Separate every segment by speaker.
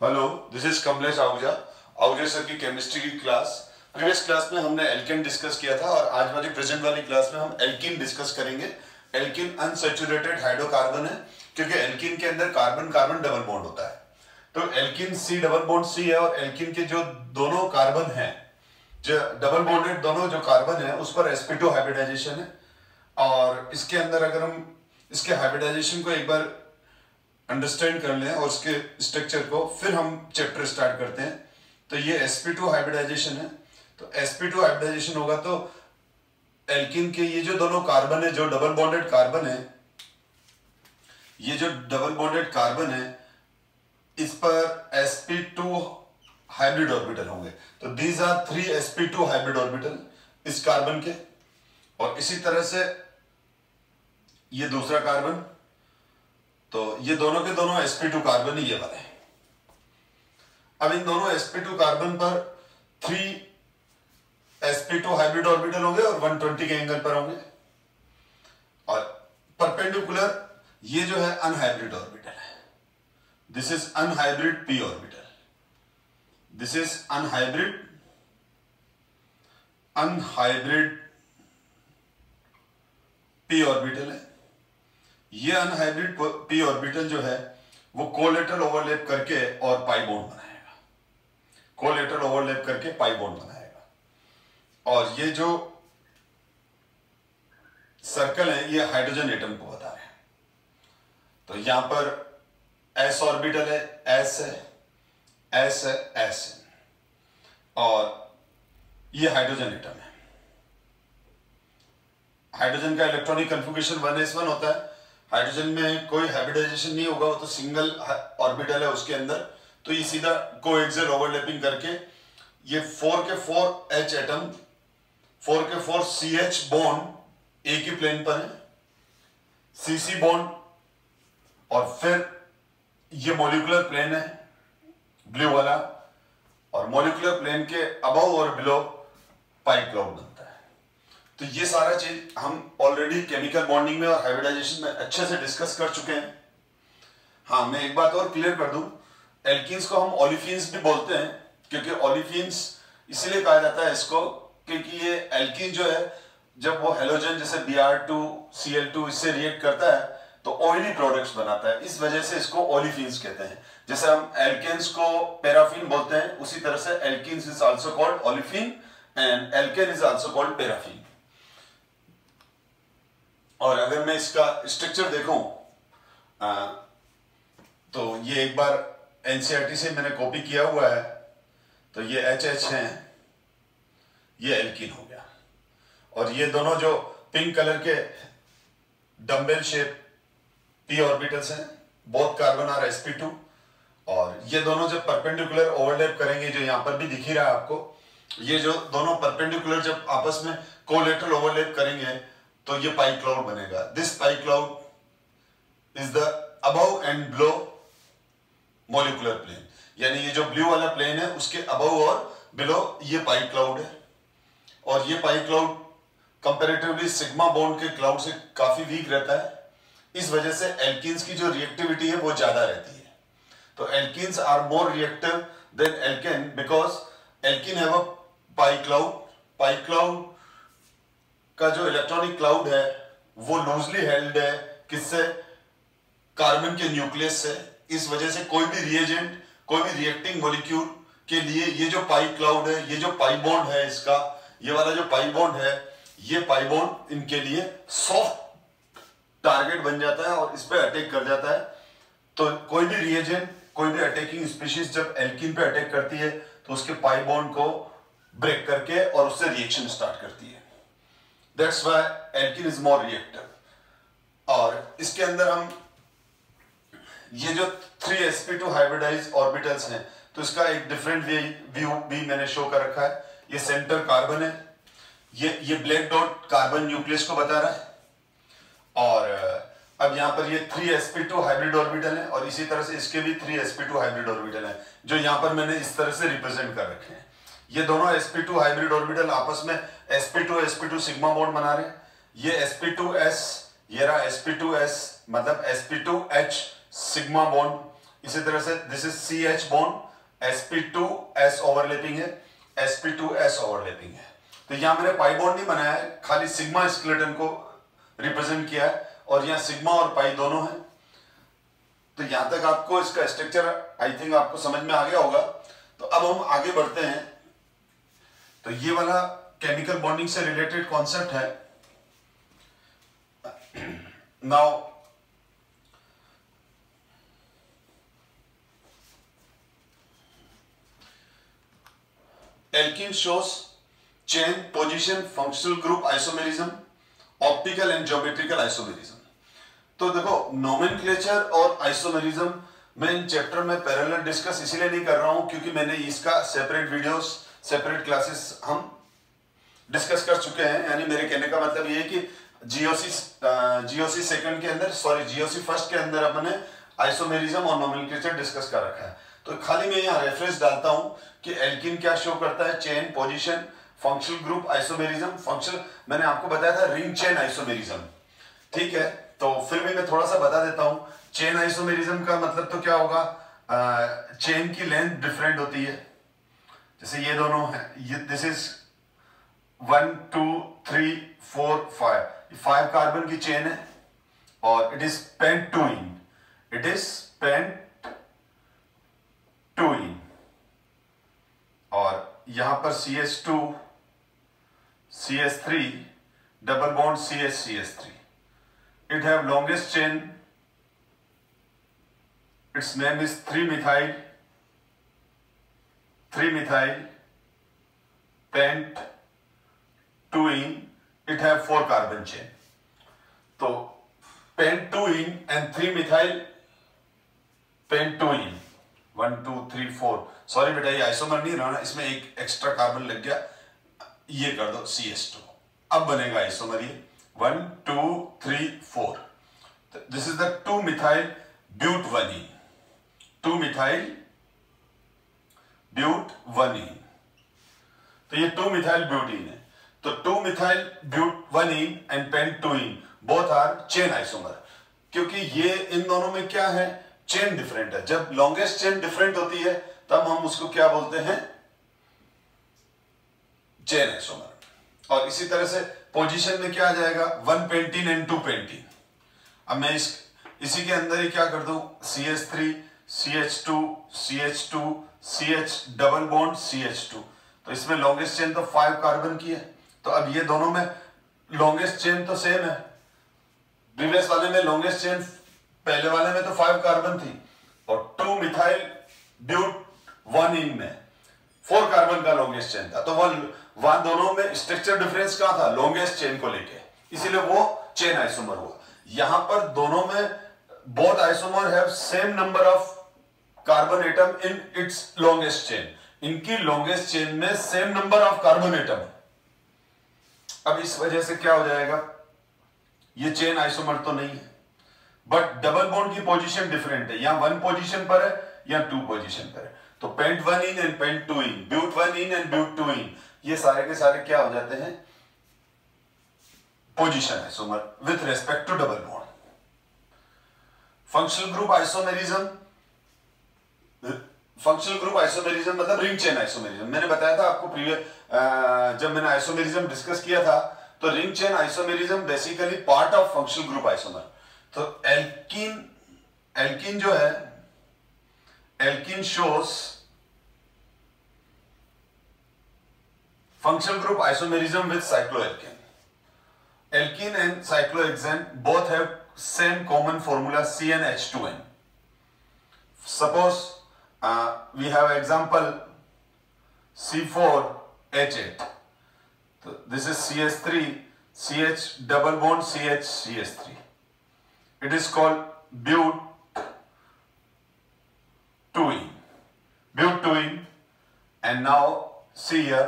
Speaker 1: Hello, this is Kamlesh Ahuja. Ahuja sir की chemistry की class. Previous class में हमने एल्केन डिस्कस किया था और आज वाली प्रेजेंट वाली क्लास में हम एल्कीन डिस्कस करेंगे। एल्कीन अनसैचुरेटेड हाइड्रोकार्बन है क्योंकि एल्कीन के अंदर कार्बन कार्बन डबल बॉन्ड होता है। तो alkene C double bond C है और एल्कीन के जो दोनों कार्बन हैं, जो डबल बॉन्डेड दोनों जो कार्बन है उस पर sp2 हाइब्रिडाइजेशन है। और इसके अंदर अगर हम इसके हाइब्रिडाइजेशन को एक बार अंडरस्टैंड कर लें और उसके स्ट्रक्चर को, फिर हम चैप्टर स्टार्ट करते हैं। तो ये sp2 हाइब्रिडाइजेशन है। तो sp2 हाइब्रिडाइजेशन होगा तो एल्कीन के ये जो दोनों कार्बन है, जो डबल बॉन्डेड कार्बन है, ये जो डबल बॉन्डेड कार्बन है इस पर sp2 हाइब्रिड ऑर्बिटल होंगे। तो these are 3 sp2 hybrid orbital इस कार्बन के। और इसी तरह से ये दूसरा कार्बन, तो ये दोनों के दोनों sp2 कार्बन ही ये वाले हैं। अब इन दोनों sp2 कार्बन पर 3 sp2 हाइब्रिड ऑर्बिटल होंगे और 120 के एंगल पर होंगे। और परपेंडिकुलर ये जो है अनहाइब्रिड ऑर्बिटल है। This is unhybrid p orbital. This is unhybrid p orbital है। ये अनहाइब्रिड p ऑर्बिटल जो है वो कोलेटरल ओवरलैप करके और पाई बॉन्ड बनाएगा। कोलेटरल ओवरलैप करके पाई बॉन्ड बनाएगा। और ये जो सर्कल है ये हाइड्रोजन एटम को बता रहे हैं। तो यहां पर s ऑर्बिटल है, s है, s है, s है। और ये हाइड्रोजन एटम है। हाइड्रोजन का इलेक्ट्रॉनिक कन्फिगरेशन 1s1 होता है। हाइड्रोजन में कोई हाइब्रिडाइजेशन नहीं होगा, वो तो सिंगल ऑर्बिटल है उसके अंदर। तो ये सीधा कोएक्सियल ओवरलैपिंग करके ये 4 के 4 H एटम, 4 के 4 CH बॉन्ड एक ही प्लेन पर है, CC बॉन्ड। और फिर ये मॉलिक्यूलर प्लेन है ब्लू वाला, और मॉलिक्यूलर प्लेन के अबव और बिलो पाई क्लाउड बनता है। तो ये सारा चीज हम ऑलरेडी केमिकल बॉन्डिंग में और हाइब्रिडाइजेशन में अच्छे से डिस्कस कर चुके हैं। हाँ, मैं एक बात और क्लियर कर दूं, एल्कीन्स को हम ओलिफिन्स भी बोलते हैं क्योंकि ओलिफिन्स इसलिए कहा जाता है इसको क्योंकि ये एल्कीन जो है जब वो हेलोजन जैसे Br2Cl2 इससे रिएक्ट करता है तो ऑयली प्रोडक्ट्स बनाता है, इस वजह से इसको ओलिफिन्स कहते हैं। जैसे हम एल्केन्स को पैराफिन बोलते हैं, उसी तरह से alkenes is also called olefin and alkane is also called paraffin. और अगर मैं इसका स्ट्रक्चर देखूं तो ये एक बार एनसीईआरटी से मैंने कॉपी किया हुआ है। तो ये HH हैं, ये एल्कीन हो गया। और ये दोनों जो पिंक कलर के डम्बेल शेप p ऑर्बिटल्स हैं, बोथ कार्बन आर sp2। और ये दोनों जब परपेंडिकुलर ओवरलैप करेंगे, जो यहां पर भी दिख ही रहा है आपको, ये जो दोनों परपेंडिकुलर जब आपस में कोलेटरल ओवरलैप करेंगे तो ये पाई क्लाउड बनेगा। This pi cloud is the above and below molecular plane, यानी ये जो ब्लू वाला प्लेन है उसके अबव और बिलो ये पाई क्लाउड है। और ये pi cloud comparatively sigma bond के क्लाउड से काफी वीक रहता है। इस वजह से एल्कीन्स की जो रिएक्टिविटी है वो ज्यादा रहती है। तो alkenes are more reactive than alkane because alkene have a pi cloud. Pi cloud का जो इलेक्ट्रॉनिक क्लाउड है वो लूजली हेल्ड है, किससे? कार्बन के न्यूक्लियस से। इस वजह से कोई भी रिएजेंट, कोई भी रिएक्टिंग मॉलिक्यूल के लिए ये जो पाई क्लाउड है, ये जो पाई बॉन्ड है इसका, ये वाला जो पाई बॉन्ड है, ये पाई बॉन्ड इनके लिए सॉफ्ट टारगेट बन जाता है और इस पे अटैक कर जाता है। तो कोई भी रिएजेंट, कोई भी अटैकिंग स्पीशीज जब एल्कीन पे अटैक करती है तो उसके पाई बॉन्ड को ब्रेक करके और उससे रिएक्शन स्टार्ट करती है। That's why alkene is more reactive. और इसके अंदर हम ये जो 3 sp2 हाइब्रिडाइज ऑर्बिटल्स हैं तो इसका एक डिफरेंट व्यू भी मैंने शो कर रखा है। ये सेंटर कार्बन है, ये ब्लैक डॉट कार्बन न्यूक्लियस को बता रहा है। और अब यहां पर ये 3 sp2 हाइब्रिड ऑर्बिटल है और इसी तरह से इसके भी 3 sp2 हाइब्रिड ऑर्बिटल है जो यहां पर मैंने इस तरह से रिप्रेजेंट कर रखे हैं। ये दोनों sp2 हाइब्रिड ऑर्बिटल आपस में sp2 सिग्मा बॉन्ड बना रहे हैं। ये sp2s, ये रहा sp2s मतलब sp2h सिग्मा बॉन्ड, इसी तरह से this is CH bond, sp2s overlapping है, sp2s ओवरलैपिंग है। तो यहां मैंने पाई बॉन्ड नहीं बनाया है, खाली सिग्मा स्केलेटन को रिप्रेजेंट किया है और यहां सिग्मा और पाई दोनों है। तो यहां तक आपको इसका स्ट्रक्चर आई थिंक आपको समझ में आ गया होगा। तो अब हम आगे बढ़ते हैं। तो ये वाला केमिकल बॉन्डिंग से रिलेटेड कॉन्सेप्ट है। Now alkene shows chain, position, functional group isomerism, optical and geometrical isomerism. तो देखो नोमेनक्लेचर और आइसोमेरिज्म मैं इन चैप्टर में पैरेलल डिस्कस इसीलिए नहीं कर रहा हूं क्योंकि मैंने इसका सेपरेट वीडियोस, सेपरेट क्लासेस हम डिस्कस कर चुके हैं। यानी मेरे कहने का मतलब ये है कि जीओसी सेकंड के अंदर, सॉरी जीओसी फर्स्ट के अंदर अपने आइसोमेरिज्म और नोमेनक्लेचर डिस्कस कर रखा है। तो खाली मैं यहाँ रेफरेंस डालता हूं कि एल्कीन क्या शो करता है, chain, position, functional group isomerism. Functional मैंने आपको बताया था रिंग चेन आइसोमेरिज्म, ठीक है। तो फिर भी मैं थोड़ा सा बता देता हूं। चेन आइसोमेरिज्म का मतलब तो क्या होगा, चेन की लेंथ डिफरेंट होती है। जैसे ये दोनों है, ये दिस इज 1 2 3 4 5 कार्बन की चेन है और it is pent two ene, it is pent two ene. और यहां पर CH2 CH3 double bond CH3, it have longest chain, its name is 3-methyl pent 2-ene, it have 4 carbon chain। तो pent 2-ene and 3-methyl pent 2-ene 1 2 3 4, sorry बेटा ये isomer नहीं रहना, इसमें एक एक्स्ट्रा कार्बन लग गया, ये कर दो CH2, अब बनेगा आइसोमर ये 1 2 3 4। This is the 2-methyl but 1-ene, 2-methyl but 1-ene। तो ये 2-methyl ब्यूटीन है। तो 2-methyl but 1-ene and pent 2-ene both are chain isomer. क्योंकि ये इन दोनों में क्या है, चेन डिफरेंट है। जब लॉन्गेस्ट चेन डिफरेंट होती है तब हम उसको क्या बोलते हैं, चेन आइसोमर। और इसी तरह से पोजीशन में क्या आ जाएगा, 1 पेंटीन एंड 2 पेंटीन। अब मैं इसी के अंदर ही क्या कर दूं, CH3 CH2 CH2 CH double bond CH2। तो इसमें लॉन्गेस्ट चेन तो 5 कार्बन की है। तो अब ये दोनों में लॉन्गेस्ट चेन तो सेम है। प्रीवियस वाले में लॉन्गेस्ट चेन, पहले वाले में तो 5 कार्बन थी और 2-methyl ब्यूट 1-ene में 4 कार्बन का लॉन्गेस्ट चेन था। तो वहां दोनों में स्ट्रक्चर डिफरेंस क्या था, लॉन्गेस्ट चेन को लेके, इसीलिए वो चेन आइसोमर हुआ। यहां पर दोनों में both isomer have same number of carbon atom in its longest chain. इनकी लॉन्गेस्ट चेन में same number of carbon atom है। अब इस वजह से क्या हो जाएगा, ये चेन आइसोमर तो नहीं है, बट डबल बॉन्ड की पोजीशन डिफरेंट है। यहां 1 पोजीशन पर है या 2 पोजीशन पर है। तो pent 1-ene and pent 2-ene, but 1-ene and but 2-ene, ये सारे के सारे क्या हो जाते हैं, position isomer with respect to double bond. Functional group isomerism, functional group isomerism मतलब रिंग चेन आइसोमेरिज्म। मैंने बताया था आपको प्रीवियस जब मैंने आइसोमेरिज्म डिस्कस किया था, तो ring chain isomerism basically part of functional group isomer. तो एल्कीन जो है, alkene shows functional group isomerism with cycloalkane. Alkene and cyclohexane both have same common formula CnH2n. Suppose we have example C4H8. So this is CH3, CH double bond CH, CH3. It is called but 2-ene. But 2-ene. And now see here.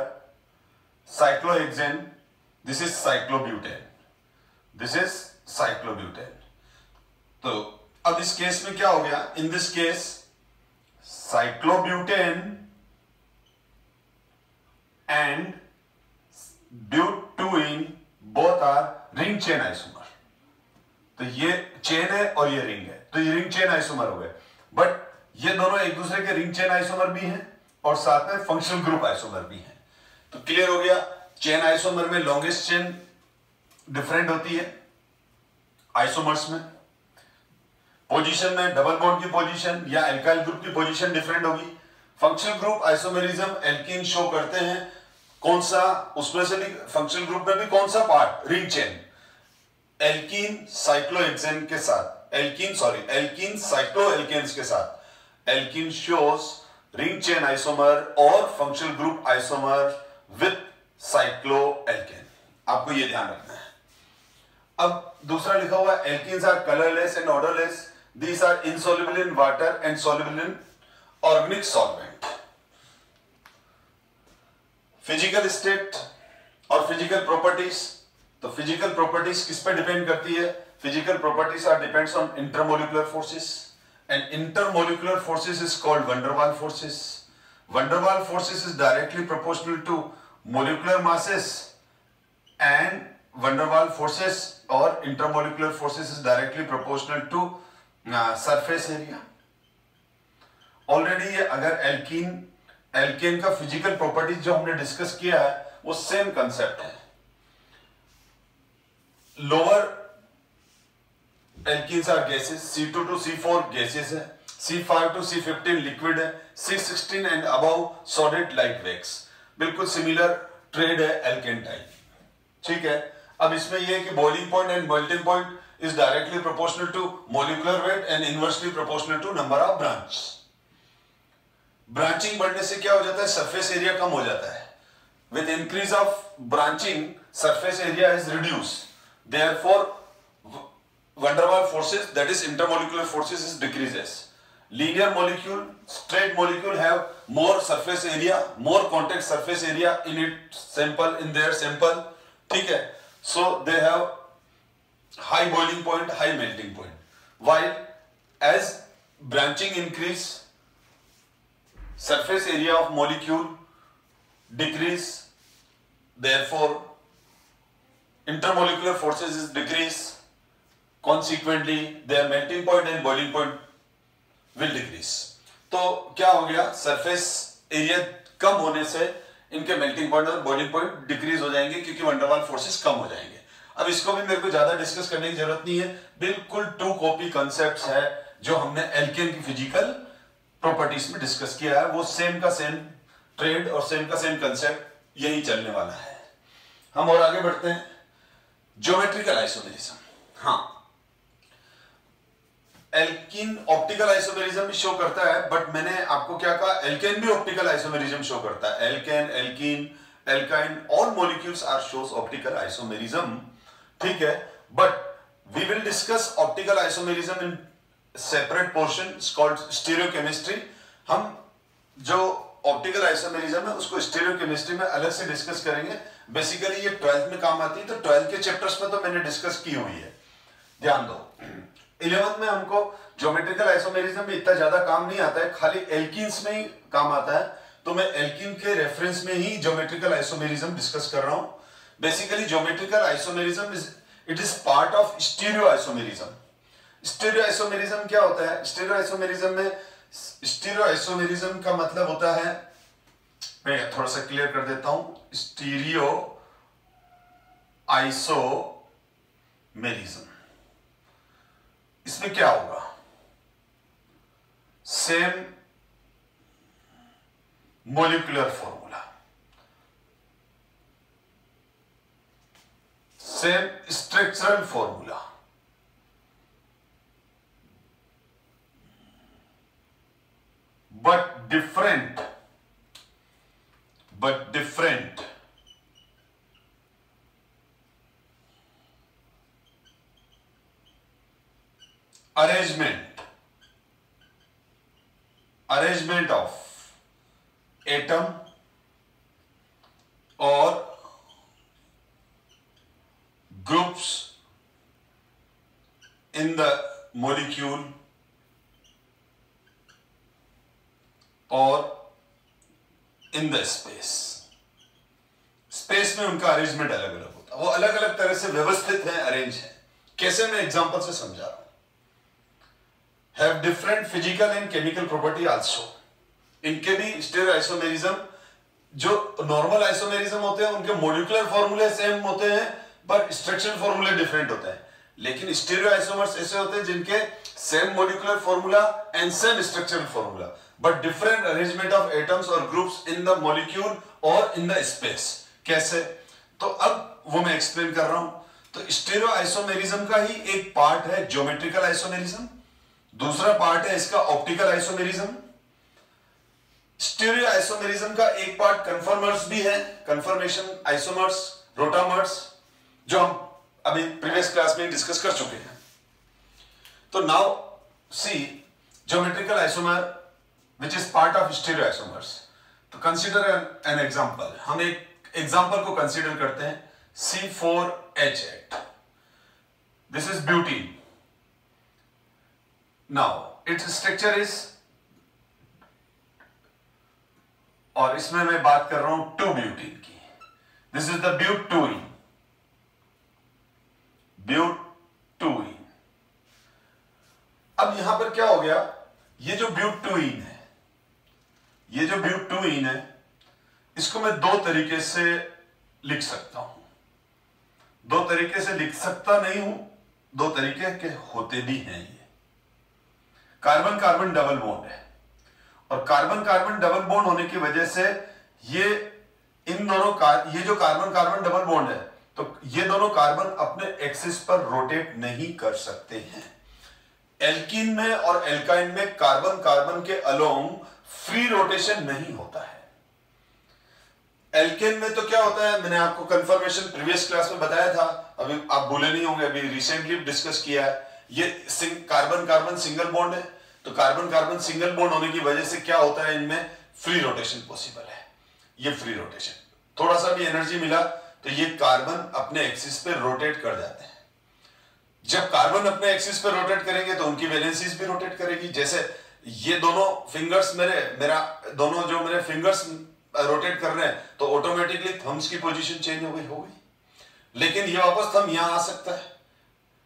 Speaker 1: Cyclohexane, this is cyclobutane, this is cyclobutane। तो अब इस case में क्या हो गया, in this case cyclobutane and but 2-ene both are ring chain isomer। तो ये chain है और ये रिंग है, तो ये रिंग चेन आइसोमर हो गए। बट ये दोनों एक दूसरे के रिंग चेन आइसोमर भी हैं और साथ में फंक्शनल ग्रुप आइसोमर भी हैं। तो क्लियर हो गया, चेन आइसोमर में लॉन्गेस्ट चेन डिफरेंट होती है आइसोमर्स में, पोजीशन में डबल बॉन्ड की पोजीशन या एल्काइल ग्रुप की पोजीशन डिफरेंट होगी। Functional group isomerism alkene show करते हैं कौन सा, उसमें से भी फंक्शनल ग्रुप में भी कौन सा part, ring chain, alkene cyclohexane के साथ, एल्कीन साइक्लोएल्केन्स के साथ। Alkene shows ring chain isomer और functional group isomer with cycloalkane, आपको ये ध्यान रखना है। अब दूसरा लिखा हुआ है alkenes are colourless and odourless, these are insoluble in water and soluble in organic solvent. Physical state और फिजिकल प्रॉपर्टीज, तो फिजिकल प्रॉपर्टीज किस पे डिपेंड करती है? Physical properties are depends on intermolecular forces and intermolecular forces is called van der Waals forces. Van der Waals forces is directly proportional to molecular masses and van der Waals forces और intermolecular forces is directly proportional to surface area. Already अगर alkane का physical properties जो हमने discuss किया है वो same concept है। Lower alkenes are gases, C2 to C4 gases है, C5 to C15 लिक्विड है, C16 and above solid like wax. बिल्कुल सिमिलर ट्रेड है एल्केन टाइप, ठीक है। अब इसमें यह है कि boiling point and melting point is directly proportional to molecular weight and inversely proportional to number of branch. Branching बढ़ने से क्या हो जाता है? सरफेस एरिया कम हो जाता है। With increase of branching surface area is reduce, therefore van der Waals forces, that is intermolecular forces, is decreases. Linear molecule, straight molecule have more surface area, more contact surface area in its sample, in their sample, ठीक है। So they have high boiling point, high melting point. While as branching increase, surface area of molecule decrease, therefore intermolecular forces is decrease, consequently their melting point and boiling point will decrease. तो क्या हो गया? Surface area कम होने से इनके melting point और boiling point decrease हो जाएंगे क्योंकि वैन डर वाल्स फोर्सेस कम हो जाएंगे। अब इसको भी मेरे को ज्यादा डिस्कस करने की जरूरत नहीं है, बिल्कुल टू कॉपी कॉन्सेप्ट्स है जो हमने एल्केन की फिजिकल प्रॉपर्टीज में डिस्कस किया है, वो सेम का सेम ट्रेड और सेम का सेम कंसेप्ट यही चलने वाला है। हम और आगे बढ़ते हैं। ज्योमेट्रिकल आइसोमेरिज्म, हाँ, एल्कीन ऑप्टिकल आइसोमेरिज्म भी शो करता है, बट मैंने आपको क्या कहा, एल्केन भी ऑप्टिकल आइसोमेरिज्म शो करता है। Alkane, alkene, alkyne, all molecules are shows optical isomerism, ठीक है। But we will discuss optical isomerism in separate portion called stereochemistry. हम जो ऑप्टिकल आइसोमेरिज्म है उसको स्टीरियोकेमिस्ट्री में अलग से डिस्कस करेंगे। बेसिकली ये 12th में काम आती है, तो 12th के चैप्टर्स में तो मैंने डिस्कस की हुई है, ध्यान दो। 11th में हमको ज्योमेट्रिकल आइसोमेरिज्म में इतना ज्यादा काम नहीं आता है, खाली एल्कीन्स में ही काम आता है, तो मैं एल्कीन के रेफरेंस में ही ज्योमेट्रिकल आइसोमेरिज्म डिस्कस कर रहा हूं। Basically geometrical isomerism it is part of stereo isomerism. Stereo isomerism क्या होता है? स्टीरियो आइसोमेरिज्म में, स्टीरियो आइसोमेरिज्म का मतलब होता है, मैं थोड़ा सा क्लियर कर देता हूं, स्टीरियो आइसोमेरिज्म, इसमें क्या होगा? Same molecular formula, same structural formula, but different arrangement of atom or groups in the molecule और इन द स्पेस। स्पेस में उनका अरेंजमेंट अलग अलग होता है, वो अलग अलग तरह से व्यवस्थित है, अरेंज है। कैसे? मैं एग्जांपल से समझा रहा हूं। have different physical and chemical property also. इनके भी स्टेरियोआइसोमेरिज्म, जो नॉर्मल आइसोमेरिज्म होते हैं उनके मॉलिक्यूलर फॉर्मूले सेम होते हैं पर स्ट्रक्चरल फॉर्मूले डिफरेंट होते हैं, लेकिन स्टेरियोआइसोमर्स ऐसे होते हैं जिनके same molecular formula and same structural formula but different arrangement of atoms और ग्रुप्स इन द मॉलिक्यूल और इन द स्पेस. कैसे? तो अब वो मैं एक्सप्लेन कर रहा हूं. तो स्टेरियोआइसोमेरिज्म का ही एक पार्ट है ज्योमेट्रिकल आइसोमेरिज्म, दूसरा पार्ट है इसका ऑप्टिकल आइसोमेरिज्म. स्टीरियोआइसोमेरिज्म का एक पार्ट कन्फर्मर्स भी है, कन्फर्मेशन आइसोमर्स, रोटामर्स, जो हम अभी प्रीवियस क्लास में डिस्कस कर चुके हैं. तो now see geometrical isomer which is part of stereoisomers. तो कंसीडर एन एग्जांपल. हम एक एग्जांपल को कंसीडर करते हैं C4H8. This is butene. Now it's structure is, और इसमें मैं बात कर रहा हूं 2-ब्यूटीन की. This is the but two ene. But two ene. अब यहां पर क्या हो गया, ये जो ब्यूटूइन है, ये जो ब्यूटूइन है, इसको मैं दो तरीके से लिख सकता हूं. दो तरीके से लिख सकता नहीं हूं, दो तरीके के होते भी हैं. ये कार्बन कार्बन डबल बॉन्ड है, और कार्बन कार्बन डबल बॉन्ड होने की वजह से ये इन दोनों ये जो कार्बन कार्बन डबल बॉन्ड है, तो ये दोनों कार्बन अपने एक्सिस पर रोटेट नहीं कर सकते हैं. एल्कीन में और एल्काइन में कार्बन कार्बन के अलोंग फ्री रोटेशन नहीं होता है. एल्केन में तो क्या होता है, मैंने आपको कंफर्मेशन प्रीवियस क्लास में बताया था, अभी आप भूले नहीं होंगे, अभी रिसेंटली डिस्कस किया है. ये कार्बन कार्बन सिंगल बॉन्ड है, तो कार्बन कार्बन सिंगल बॉन्ड होने की वजह से क्या होता है, इनमें फ्री रोटेशन पॉसिबल है. ये फ्री रोटेशन, थोड़ा सा भी एनर्जी मिला तो ये कार्बन अपने एक्सिस पे रोटेट कर जाते हैं. जब कार्बन अपने एक्सिस पे रोटेट करेंगे तो उनकी वैलेंसीज भी रोटेट करेगी. जैसे ये दोनों फिंगर्स दोनों जो मेरे फिंगर्स रोटेट कर रहे हैं, तो ऑटोमेटिकली थम्स की पोजीशन चेंज हो गई. लेकिन ये वापस थंब यहां आ सकता है,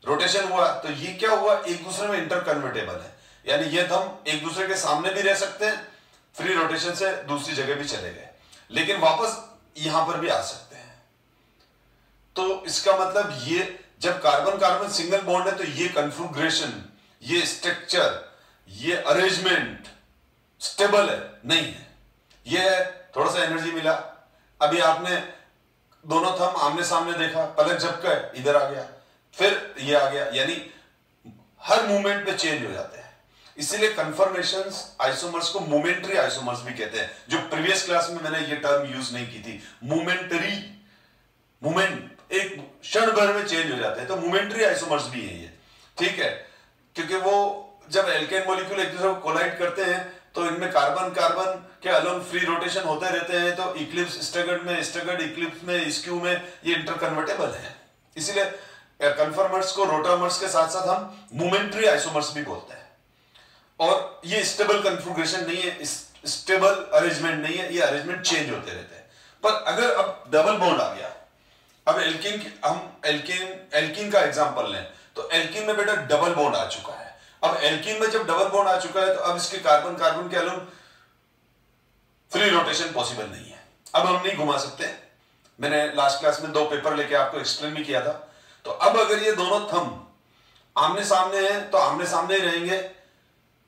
Speaker 1: रोटेशन हुआ, तो ये क्या हुआ, एक दूसरे में इंटरकन्वर्टेबल है. यानी ये थंब एक दूसरे के सामने भी रह सकते हैं, फ्री रोटेशन से दूसरी जगह भी चले गए, लेकिन वापस यहां पर भी आ सकते हैं. तो इसका मतलब ये जब कार्बन कार्बन सिंगल बॉन्ड है तो ये कन्फिगरेशन, ये स्ट्रक्चर, ये अरेंजमेंट स्टेबल है नहीं है. ये थोड़ा सा एनर्जी मिला, अभी आपने दोनों थंब आमने सामने देखा, पलक झपका इधर आ गया, फिर ये आ गया, यानी हर मूवमेंट पे चेंज हो जाते हैं. इसीलिए कन्फर्मेशंस आइसोमर्स को मोमेंटरी आइसोमर्स भी कहते हैं, जो प्रीवियस क्लास में मैंने ये टर्म यूज नहीं की थी. मोमेंटरी, मूवमेंट एक क्षण भर में चेंज हो जाते हैं, तो मोमेंटरी आइसोमर्स भी है ये. ठीक है, क्योंकि वो जब एल्केन मॉलिक्यूल एक दूसरे को कोलाइड करते हैं तो इनमें कार्बन कार्बन के अलोंग फ्री रोटेशन होते रहते हैं, तो इक्लिप्स स्टगर्ड में, स्टगर्ड इक्लिप्स में, स्क्यू में ये इंटरकन्वर्टेबल है. इसीलिए कन्फर्मर्स को रोटामर्स के साथ साथ हम मोमेंटरी आइसोमर्स भी बोलते हैं. और ये स्टेबल कन्फिगरेशन नहीं है, स्टेबल अरेंजमेंट नहीं है, ये अरेंजमेंट चेंज होते रहते हैं. पर अगर अब डबल बॉन्ड आ गया, अब एल्कीन का एग्जांपल लें, तो एल्कीन में बेटा डबल बॉन्ड आ चुका है. अब एल्कीन में जब डबल बॉन्ड आ चुका है तो अब इसके कार्बन कार्बन के अलोंग फ्री रोटेशन पॉसिबल नहीं है. अब हम नहीं घुमा सकते. मैंने लास्ट क्लास में 2 पेपर लेके आपको एक्सप्लेन भी किया था. तो अब अगर ये दोनों थंब आमने सामने हैं तो आमने सामने ही रहेंगे.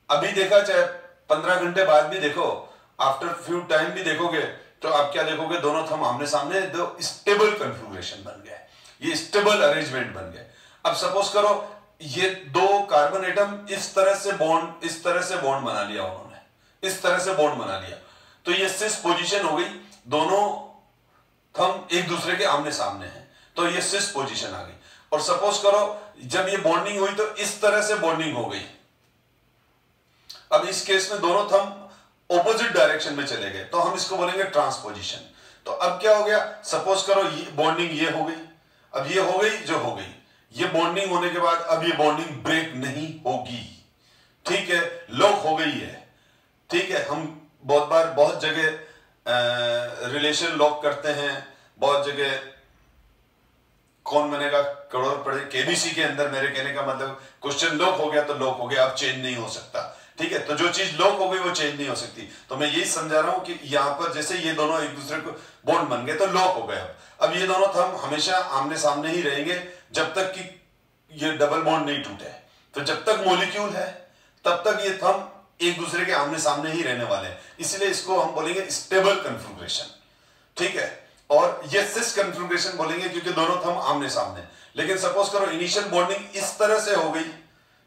Speaker 1: अभी देखा, चाहे 15 घंटे बाद भी देखो, आफ्टर फ्यू टाइम भी देखोगे, तो आप क्या देखोगे, दोनों थंब आमने सामने, दो स्टेबल कन्फिगरेशन बन गए, ये स्टेबल अरेंजमेंट बन गए. अब सपोज करो ये दो कार्बन एटम इस तरह से बॉन्ड बना लिया उन्होंने, इस तरह से बॉन्ड बना लिया, तो ये सिस पोजीशन हो गई, दोनों थंब एक दूसरे के आमने सामने हैं, तो ये सिस पोजीशन आ गई. और सपोज करो जब ये बॉन्डिंग हुई तो इस तरह से बॉन्डिंग हो गई. अब इस केस में दोनों थंब ऑपोजिट डायरेक्शन में चले गए, तो हम इसको बोलेंगे ट्रांसपोजिशन. तो अब क्या हो गया, सपोज करो ये बॉन्डिंग ये हो गई, अब ये हो गई जो हो गई, ये बॉन्डिंग होने के बाद अब ये बॉन्डिंग ब्रेक नहीं होगी. ठीक है, लॉक हो गई है. ठीक है, हम बहुत बार बहुत जगह रिलेशन लॉक करते हैं, बहुत जगह कौन बनेगा करोड़पति, केबीसी के अंदर मेरे कहने का मतलब क्वेश्चन लॉक हो गया तो लॉक हो गया, अब चेंज नहीं हो सकता। ठीक है, तो जो चीज लॉक हो गई वो चेंज नहीं हो सकती। तो मैं यही समझा रहा हूं कि यहां पर जैसे ये दोनों एक दूसरे को बॉन्ड बन गए तो लॉक हो गए। अब ये दोनों थंब हमेशा आमने सामने ही रहेंगे जब तक कि ये डबल बॉन्ड नहीं टूटे। तो जब तक मॉलिक्यूल है तब तक ये थंब एक दूसरे के आमने सामने ही रहने वाले हैं, इसलिए इसको हम बोलेंगे स्टेबल कन्फिग्रेशन। ठीक है, और ये सिस कन्फिग्रेशन बोलेंगे क्योंकि दोनों थंब आमने सामने। लेकिन सपोज करो इनिशियल बॉन्डिंग इस तरह से हो गई,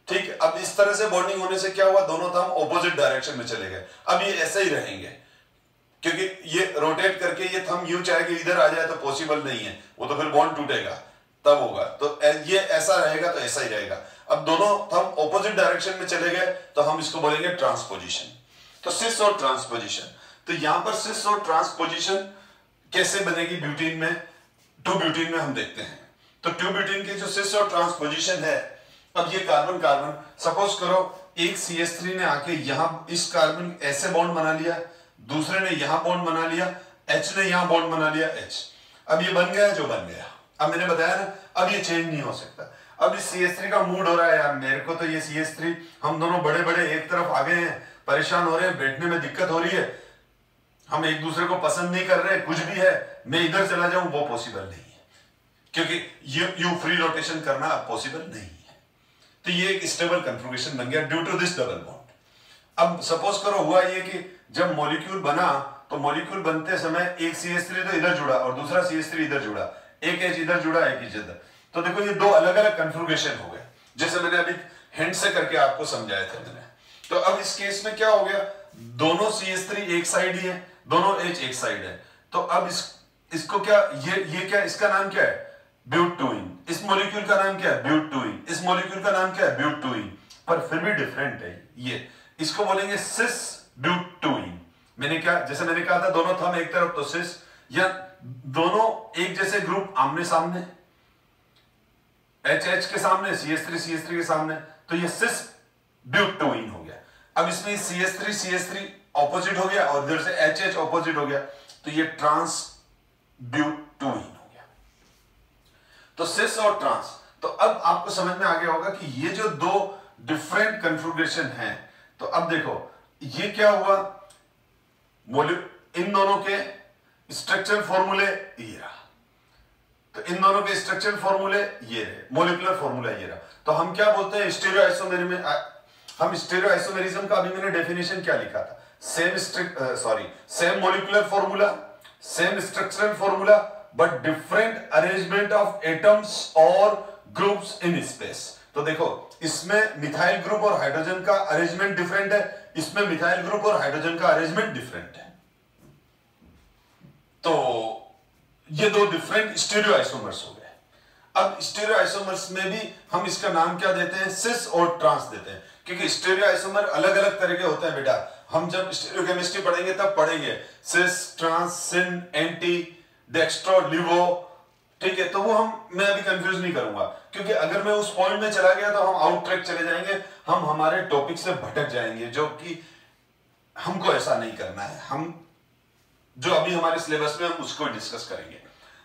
Speaker 1: ठीक है, अब इस तरह से बॉन्डिंग होने से क्या हुआ, दोनों थंब ऑपोजिट डायरेक्शन में चले गए। अब ये ऐसे ही रहेंगे क्योंकि ये रोटेट करके ये थंब यूं चाहे कि इधर आ जाए तो पॉसिबल नहीं है, वो तो फिर बॉन्ड टूटेगा तब होगा। तो ये ऐसा रहेगा तो ऐसा ही रहेगा। अब दोनों थंब ऑपोजिट डायरेक्शन में चले गए तो हम इसको बोलेंगे ट्रांसपोजिशन। तो सिस और ट्रांसपोजिशन, तो यहां पर सिस और ट्रांसपोजिशन कैसे बनेगी ब्यूटीन में, 2-ब्यूटीन में हम देखते हैं। तो 2-ब्यूटीन के जो सिस और ट्रांसपोजिशन है, अब ये कार्बन कार्बन सपोज करो एक CH3 ने आके यहां इस कार्बन ऐसे बॉन्ड बना लिया, दूसरे ने यहां बॉन्ड बना लिया, H ने यहां बॉन्ड बना लिया H। अब ये बन गया जो बन गया। अब मैंने बताया ना, अब ये चेंज नहीं हो सकता। अब इस CH3 का मूड हो रहा है यार मेरे को तो ये CH3 हम दोनों बड़े बड़े एक तरफ आ गए हैं, परेशान हो रहे हैं, बैठने में दिक्कत हो रही है, हम एक दूसरे को पसंद नहीं कर रहे, कुछ भी है, मैं इधर चला जाऊं वो पॉसिबल नहीं है क्योंकि यू फ्री रोटेशन करना पॉसिबल नहीं है। तो ये एक स्टेबल कन्फिग्रेशन बन गया due to this double bond. अब सपोज करो हुआ ये कि जब मॉलिक्यूल बना तो मॉलिक्यूल बनते समय एक CH3 तो इधर जुड़ा और दूसरा CH3 इधर जुड़ा, एक H इधर जुड़ा एक H इधर। तो देखो ये दो अलग अलग कन्फिग्रेशन हो गए, जैसे मैंने अभी हिंट से करके आपको समझाया था मैंने। तो अब इस केस में क्या हो गया, दोनों CH3 एक साइड ही है, दोनों H एक साइड है। तो अब इसको क्या ये क्या, इसका नाम क्या है, ब्यूटूइन। इस मॉलिक्यूल का नाम क्या है, ब्यूटूइन। इस मॉलिक्यूल का नाम क्या है, ब्यूटूइन, पर फिर भी डिफरेंट है ये। इसको बोलेंगे सिस ब्यूटूइन। मैंने क्या, जैसे मैंने कहा था दोनों थंब एक तरफ तो सिस, या दोनों एक जैसे ग्रुप आमने सामने, H के सामने, CH3 के सामने, तो ये सिस ब्यूटूइन हो गया। अब इसमें CH3 ऑपोजिट हो गया और इधर से H ऑपोजिट हो गया, तो ये ट्रांस ब्यूटूइन हो गया। तो सिस और ट्रांस। तो अब आपको समझ में आ गया होगा कि ये जो दो डिफरेंट कन्फिग्रेशन हैं। तो अब देखो ये क्या हुआ, इन दोनों के स्ट्रक्चर फॉर्मूले ये रहा, तो इन दोनों के स्ट्रक्चर फॉर्मूले ये रहे, मॉलिक्यूलर फॉर्मूला ये रहा। तो हम क्या बोलते हैं स्टीरियो आइसोमेरिज्म, हम स्टीरियो आइसोमेरिज्म का अभी मैंने डेफिनेशन क्या लिखा था, same molecular formula, same structural formula, but different arrangement of atoms और ग्रुप्स इन स्पेस। तो देखो इसमें मिथाइल ग्रुप और हाइड्रोजन का अरेंजमेंट डिफरेंट है, इसमें मिथाइल ग्रुप और हाइड्रोजन का अरेंजमेंट डिफरेंट है। तो ये दो डिफरेंट स्टीरियो आइसोमर्स हो गए। अब स्टीरियो आइसोमर्स में भी हम इसका नाम क्या देते हैं, सिस और ट्रांस देते हैं, क्योंकि स्टीरियो आइसोमर अलग अलग तरह के होते हैं बेटा। हम जब स्टीरियोकेमिस्ट्री पढ़ेंगे तब पढ़ेंगे सिस, ट्रांस, सिन, एंटी, डेक्स्ट्रो, लिवो, ठीक है। तो वो मैं अभी कंफ्यूज नहीं करूंगा, क्योंकि अगर मैं उस पॉइंट में चला गया तो हम आउट ट्रैक चले जाएंगे, हम हमारे टॉपिक से भटक जाएंगे, जो कि हमको ऐसा नहीं करना है। हम जो अभी हमारे सिलेबस में हम उसको डिस्कस करेंगे।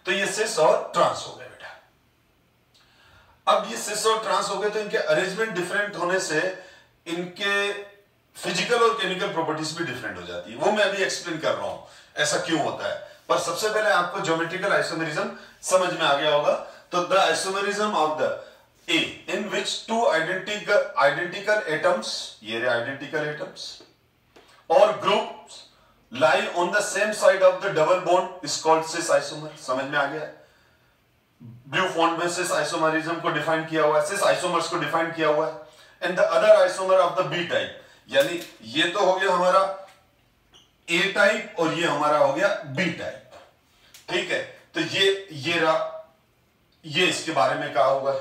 Speaker 1: तो ये सिस और ट्रांस हो गए बेटा। अब ये सिस और ट्रांस हो गए तो इनके अरेंजमेंट डिफरेंट होने से इनके फिजिकल और केमिकल प्रॉपर्टीज भी डिफरेंट हो जाती है। वो मैं अभी एक्सप्लेन कर रहा हूं ऐसा क्यों होता है, पर सबसे पहले आपको ज्योमेट्रिकल आइसोमेरिज्म समझ में आ गया होगा। तो the isomerism of the A in which two identical atoms, ये रहे आइडेंटिकल एटम्स, और groups lie on the same side of the double bond is called cis isomer। समझ में आ गया। ब्लू फॉन्ट में cis isomerism को डिफाइन किया हुआ है, cis isomers को डिफाइन किया हुआ है। And the other isomer of the B type, यानी ये तो हो गया हमारा ए टाइप और ये हमारा हो गया बी टाइप, ठीक है। तो ये रहा, ये इसके बारे में कहा हुआ है,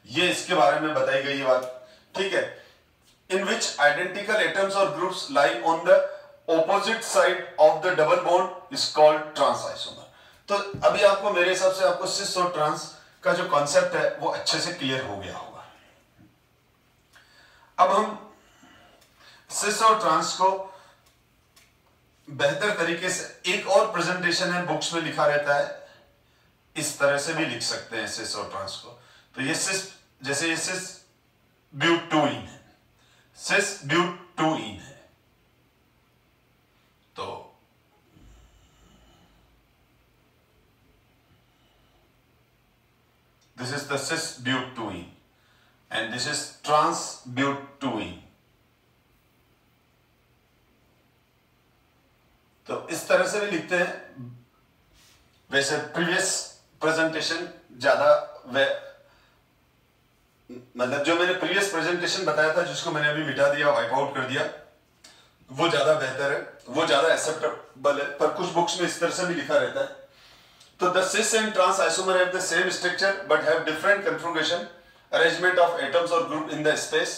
Speaker 1: ये इसके बारे में बताई गई बात, ठीक है। इन विच आइडेंटिकल एटम्स और groups lie on the opposite side of the double bond is called trans isomer. तो अभी आपको मेरे हिसाब से आपको सिस और ट्रांस का जो कॉन्सेप्ट है वो अच्छे से क्लियर हो गया होगा। अब हम सिस और ट्रांस को बेहतर तरीके से, एक और प्रेजेंटेशन है बुक्स में लिखा रहता है, इस तरह से भी लिख सकते हैं सिस और ट्रांस को। तो ये सिस, जैसे ये सिस ब्यूटूइन है, सिस ब्यूटूइन है, तो this is the cis but two ene and this is trans but two ene. तो इस तरह से भी लिखते हैं। वैसे प्रीवियस प्रेजेंटेशन ज्यादा मतलब जो मैंने प्रीवियस प्रेजेंटेशन बताया था, जिसको मैंने अभी मिटा दिया, वाइप आउट कर दिया, वो ज्यादा बेहतर है, वो ज्यादा एक्सेप्टेबल है। पर कुछ बुक्स में इस तरह से भी लिखा रहता है। तो the cis and trans isomer have the same structure but have different configuration, arrangement of atoms और group in the space.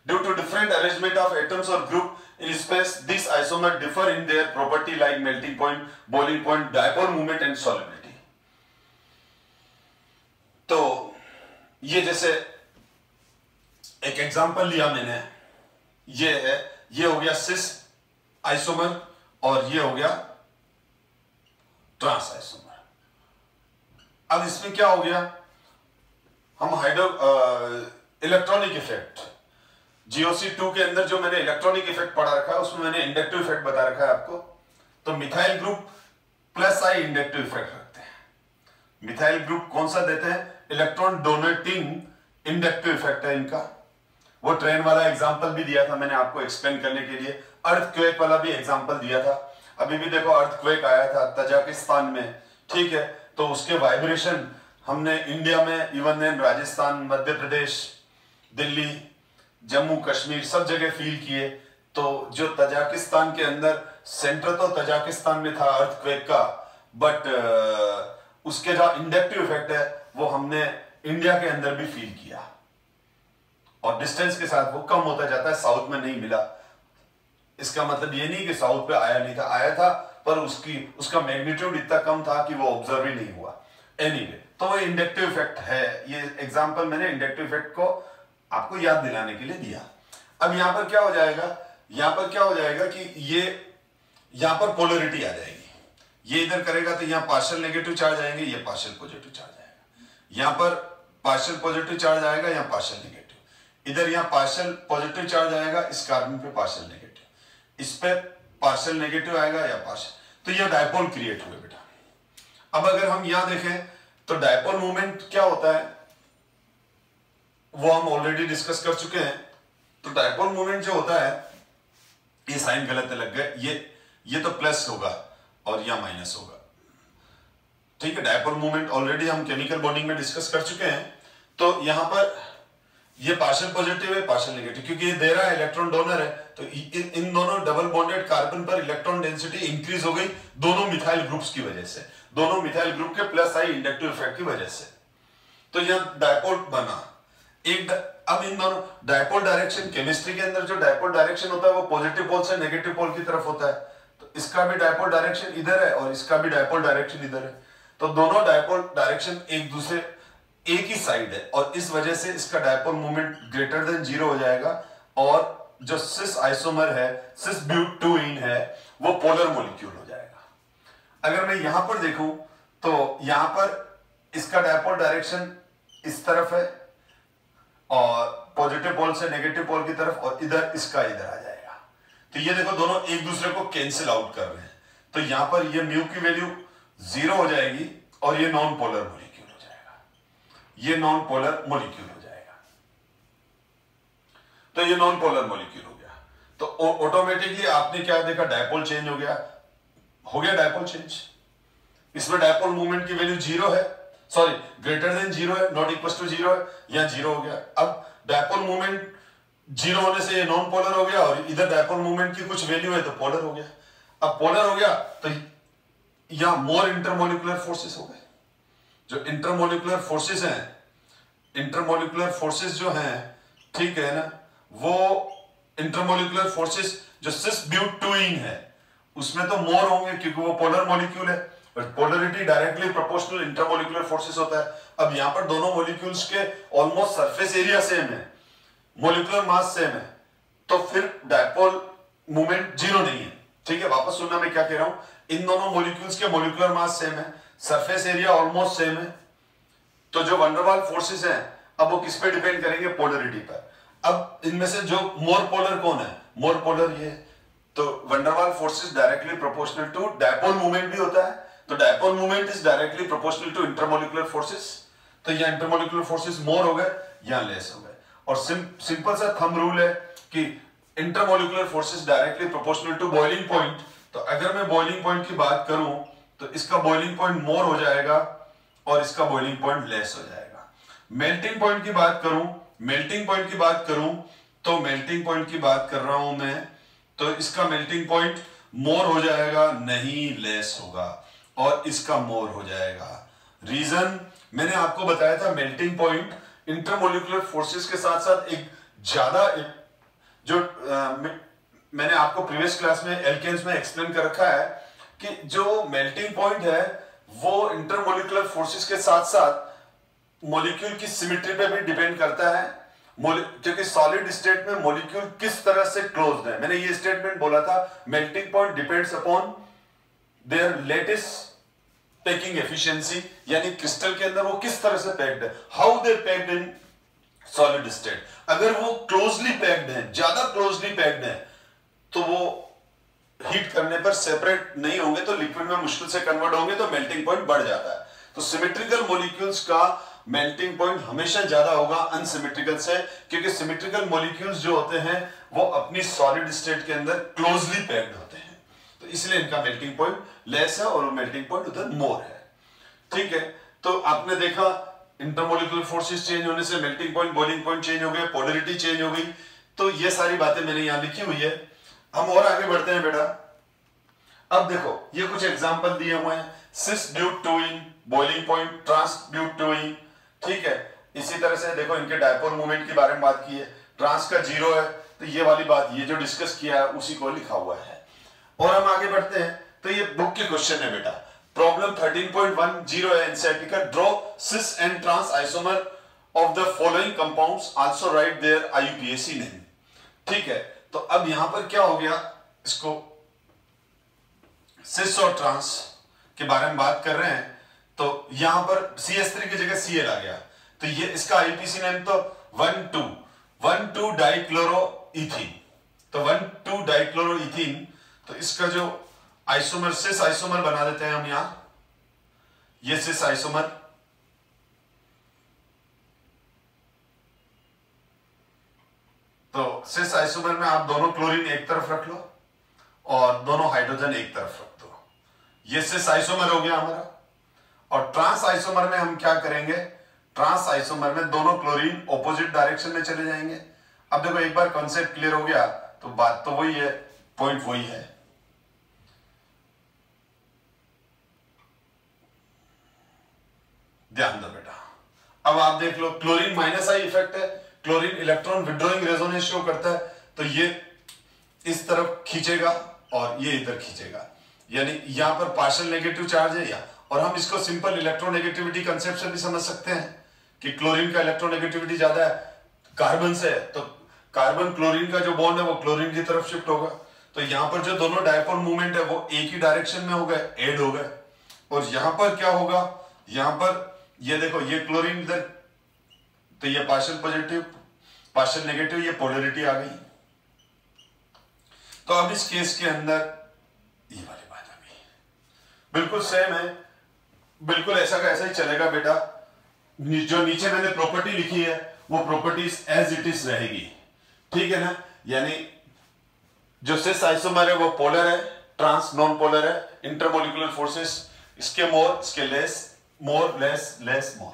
Speaker 1: Due to different arrangement of atoms और group in space, these isomers differ in their property like melting point, boiling point, dipole moment and solubility. तो ये जैसे एक example लिया मैंने, ये है, ये हो गया सिस आइसोमर और ये हो गया ट्रांस आइसोमर। अब इसमें क्या हो गया, हम इलेक्ट्रॉनिक इफेक्ट GOC2 के अंदर जो मैंने इलेक्ट्रॉनिक इफेक्ट पढ़ा रखा है, उसमें मैंने इंडक्टिव इफेक्ट बता रखा है आपको। तो मिथाइल ग्रुप प्लस आई इंडक्टिव इफेक्ट रखते हैं। मिथाइल ग्रुप कौन सा देते हैं, इलेक्ट्रॉन डोनेटिंग इंडक्टिव इफेक्ट है इनका। वो ट्रेन वाला एग्जांपल भी दिया था मैंने आपको एक्सप्लेन करने के लिए, अर्थक्वेक वाला भी एग्जांपल दिया था। अभी भी देखो अर्थक्वेक आया था तजाकिस्तान में, ठीक है, तो उसके वाइब्रेशन हमने इंडिया में, इवन इन राजस्थान, मध्य प्रदेश, दिल्ली, जम्मू कश्मीर, सब जगह फील किए। तो जो तजाकिस्तान के अंदर, सेंटर तो तजाकिस्तान में था अर्थक्वेक का, बट उसके जो इंडक्टिव इफेक्ट है वो हमने इंडिया के अंदर भी फील किया, और डिस्टेंस के साथ वो कम होता जाता है। साउथ में नहीं मिला, इसका मतलब ये नहीं कि साउथ पे आया नहीं था, आया था, पर उसका मैग्नीट्यूड इतना कम था कि वो ऑब्जर्व ही नहीं हुआ। एनीवे, तो वो इंडक्टिव इफेक्ट है। ये एग्जांपल मैंने इंडक्टिव इफेक्ट को आपको याद दिलाने के लिए दिया। अब यहां पर क्या हो जाएगा, यहां पर क्या हो जाएगा कि ये यहां पर पोलरिटी आ जाएगी। ये इधर करेगा तो यहां पार्शियल नेगेटिव चार्ज आएंगे, ये पार्शियल पॉजिटिव चार्ज आएगा। यहां पर पार्शियल पॉजिटिव चार्ज आएगा, यहां पार्शियल नेगेटिव। इधर यहां पार्शियल पॉजिटिव चार्ज आएगा, इस कार्बन पे पार्शियल नेगेटिव, इस पे पार्शियल नेगेटिव आएगा या पार्शियल। तो ये डायपोल क्रिएट हुए बेटा। अब अगर हम यहां देखें तो डायपोल मूवमेंट क्या होता है वो हम ऑलरेडी डिस्कस कर चुके हैं। तो डायपोल मूवमेंट जो होता है, ये साइन गलत लग गए, ये तो प्लस होगा और यह माइनस होगा, ठीक है। डायपोल मूवमेंट ऑलरेडी हम केमिकल बॉन्डिंग में डिस्कस कर चुके हैं। तो यहां पर ये पार्शियल पॉजिटिव है, पार्शियल नेगेटिव, क्योंकि ये दे रहा है इलेक्ट्रॉन डोनर है। तो इन दोनों डबल बॉन्डेड कार्बन पर इलेक्ट्रॉन डेंसिटी इंक्रीज हो गई दोनों मिथाइल ग्रुप्स की वजह से, दोनों मिथाइल ग्रुप के प्लस आई इंडक्टिव इफेक्ट की वजह से। तो यह डायपोल बना एक। अब इन दोनों डायपोल डायरेक्शन, केमिस्ट्री के अंदर जो डायपोल डायरेक्शन होता है वो पॉजिटिव पोल से नेगेटिव पोल की तरफ होता है। तो इसका भी डायपोल डायरेक्शन इधर है और इसका भी डायपोल डायरेक्शन इधर है। तो दोनों डायपोल डायरेक्शन एक दूसरे एक ही साइड है, और इस वजह से इसका डायपोल मोमेंट ग्रेटर देन 0 हो जाएगा। और जो सिस आइसोमर है, सिस ब्यूटूइन है, वो पोलर मॉलिक्यूल हो जाएगा। अगर मैं यहां पर देखूं तो यहां पर इसका डायपोल डायरेक्शन इस तरफ है और पॉजिटिव पोल से नेगेटिव पोल की तरफ, और इधर इसका इधर आ जाएगा। तो ये देखो दोनों एक दूसरे को कैंसिल आउट कर रहे हैं। तो यहां पर ये म्यू की वैल्यू 0 हो जाएगी और ये नॉन पोलर मॉलिक्यूल हो जाएगा, ये नॉन पोलर मॉलिक्यूल हो जाएगा। तो ये नॉन पोलर मॉलिक्यूल हो गया। तो ऑटोमेटिकली आपने क्या देखा, डायपोल चेंज हो गया डायपोल चेंज। इसमें डायपोल मूवमेंट की वैल्यू 0 है, सॉरी ग्रेटर देन 0 है, नॉट इक्वल टू 0 है, या 0 हो गया। अब डायपोल मूवमेंट 0 होने से ये नॉन पोलर हो गया, और इधर डायपोल मूवमेंट की कुछ वैल्यू है तो पोलर हो गया। अब पोलर हो गया तो यहां मोर इंटरमोलिकुलर फोर्सेस हो गए। जो इंटरमोलिकुलर फोर्सेस हैं, इंटरमोलिकुलर फोर्सेस जो हैं, ठीक है ना, वो इंटरमोलिकुलर फोर्सेस जो सिस ब्यूटूइन है उसमें तो मोर होंगे क्योंकि वो पोलर मॉलिक्यूल है, और polarity directly proportional intermolecular forces होता है। अब यहां पर दोनों मॉलिक्यूल्स के ऑलमोस्ट सरफेस एरिया सेम है, मॉलिक्यूलर मास सेम है, तो फिर डायपोल मूवमेंट 0 नहीं है, ठीक है। वापस सुनना मैं क्या कह रहा हूं, इन दोनों मॉलिक्यूल्स के मॉलिक्यूलर मास सेम है, सरफेस एरिया ऑलमोस्ट सेम है, तो जो वंडर वाल फोर्सेस हैं अब वो किस पे डिपेंड करेंगे? पोलरिटी पर। अब इनमें से जो मोर पोलर कौन है? मोर पोलर ये। तो van der Waal forces directly proportional to dipole movement भी होता है, तो dipole movement is directly proportional to intermolecular forces. तो यहाँ इंटरमोलिकुलर फोर्सेस मोर हो गए या लेस हो गए। और सिंपल सा थंब रूल है कि intermolecular forces directly proportional to boiling point. तो अगर मैं बॉइलिंग पॉइंट की बात करूं तो इसका बॉइलिंग पॉइंट मोर हो जाएगा और इसका बॉइलिंग पॉइंट लेस हो जाएगा। मेल्टिंग पॉइंट की बात करूं, मेल्टिंग पॉइंट की बात करूं तो मेल्टिंग पॉइंट की बात कर रहा हूं मैं, तो इसका मेल्टिंग पॉइंट मोर हो जाएगा, नहीं लेस होगा, और इसका मोर हो जाएगा। रीजन मैंने आपको बताया था, मेल्टिंग पॉइंट इंटरमोलिकुलर फोर्सेस के साथ साथ एक ज्यादा जो मैंने आपको प्रीवियस क्लास में एल्केन्स में एक्सप्लेन कर रखा है कि जो मेल्टिंग पॉइंट है वो इंटरमोलिकुलर फोर्सेस के साथ साथ मॉलिक्यूल की सिमेट्री पे भी डिपेंड करता है, क्योंकि सॉलिड स्टेट में मॉलिक्यूल किस तरह से क्लोज्ड है। मैंने ये स्टेटमेंट बोला था, melting point depends upon their lattice packing efficiency, यानी क्रिस्टल के अंदर वो किस तरह से पैक्ड है, how they packed in solid state. अगर वो क्लोजली पैक्ड है, ज्यादा क्लोजली पैक्ड है, तो वो हीट करने पर सेपरेट नहीं होंगे, तो लिक्विड में मुश्किल से कन्वर्ट होंगे, तो मेल्टिंग पॉइंट बढ़ जाता है। तो सिमेट्रिकल मॉलिक्यूल्स का मेल्टिंग पॉइंट हमेशा ज्यादा होगा अनसिमेट्रिकल से, क्योंकि सिमेट्रिकल मॉलिक्यूल्स जो होते हैं वो अपनी सॉलिड स्टेट के अंदर क्लोजली पैक्ड होते हैं, तो इसलिए इनका मेल्टिंग पॉइंट लेस है और मेल्टिंग पॉइंट उधर मोर है। ठीक है, तो आपने देखा इंटरमोलिकुलर फोर्सेस चेंज होने से melting point, boiling point change हो गए, पोलरिटी चेंज हो गई। तो ये सारी बातें मैंने यहां लिखी हुई है। हम और आगे बढ़ते हैं बेटा। अब देखो ये कुछ एग्जांपल दिए हुए हैं, cis but two ene, boiling point, trans but two ene. ठीक है, इसी तरह से देखो इनके डायपोल मूवमेंट के बारे में बात की है, ट्रांस का 0 है, तो ये वाली बात, ये जो डिस्कस किया है उसी को लिखा हुआ है। और हम आगे बढ़ते हैं, तो ये बुक के क्वेश्चन है बेटा। प्रॉब्लम 13.10 है एनसीईआरटी का, draw cis and trans isomer of the following compounds, also write their IUPAC name. ठीक है, तो अब यहां पर क्या हो गया, इसको सिस और ट्रांस के बारे में बात कर रहे हैं, तो यहां पर CH3 की जगह Cl आ गया, तो ये इसका आईयूपीएसी नेम तो 1,2 डाइक्लोरोइथीन। तो 1,2 डाइक्लोरोइथीन, तो इसका जो आइसोमर, सिस आइसोमर बना देते हैं हम यहां, ये सिस आइसोमर, तो सिस आइसोमर में आप दोनों क्लोरीन एक तरफ रख लो और दोनों हाइड्रोजन एक तरफ रख दो, ये सिस आइसोमर हो गया हमारा। और ट्रांस आइसोमर में हम क्या करेंगे, ट्रांस आइसोमर में दोनों क्लोरीन ऑपोजिट डायरेक्शन में चले जाएंगे। अब देखो एक बार कॉन्सेप्ट क्लियर हो गया तो बात तो वही है, पॉइंट वही है। ध्यान दो बेटा, अब आप देख लो क्लोरीन -I इफेक्ट है, chlorine electron withdrawing resonance show करता है, तो ये इस तरफ खींचेगा और ये इधर खींचेगा, यानी यहां पर पार्शियल नेगेटिव चार्ज है या, और हम इसको सिंपल इलेक्ट्रोनेगेटिविटी कंसेप्ट से भी समझ सकते हैं कि क्लोरीन का इलेक्ट्रोनेगेटिविटी ज्यादा है कार्बन से, तो कार्बन क्लोरीन का जो बॉन्ड है वो क्लोरीन की तरफ शिफ्ट होगा, तो यहां पर जो दोनों डायपोल मूवमेंट है वो एक ही डायरेक्शन में हो गए, ऐड हो गए। और यहां पर क्या होगा, यहां पर ये देखो ये क्लोरीन इधर, तो ये पार्शियल पॉजिटिव पार्शियल नेगेटिव, ये पोलरिटी आ गई। तो अब इस केस के अंदर ये वाली बात आ गई, बिल्कुल सेम है, बिल्कुल ऐसा का ऐसा ही चलेगा बेटा। जो नीचे मैंने प्रॉपर्टी लिखी है वो प्रॉपर्टीज एज इट इज रहेगी, ठीक है ना। यानी जो सिस आइसोमर है वो पोलर है, ट्रांस नॉन पोलर है, इंटरमोलिकुलर फोर्सेस इसके मोर, इसके less, more less less more,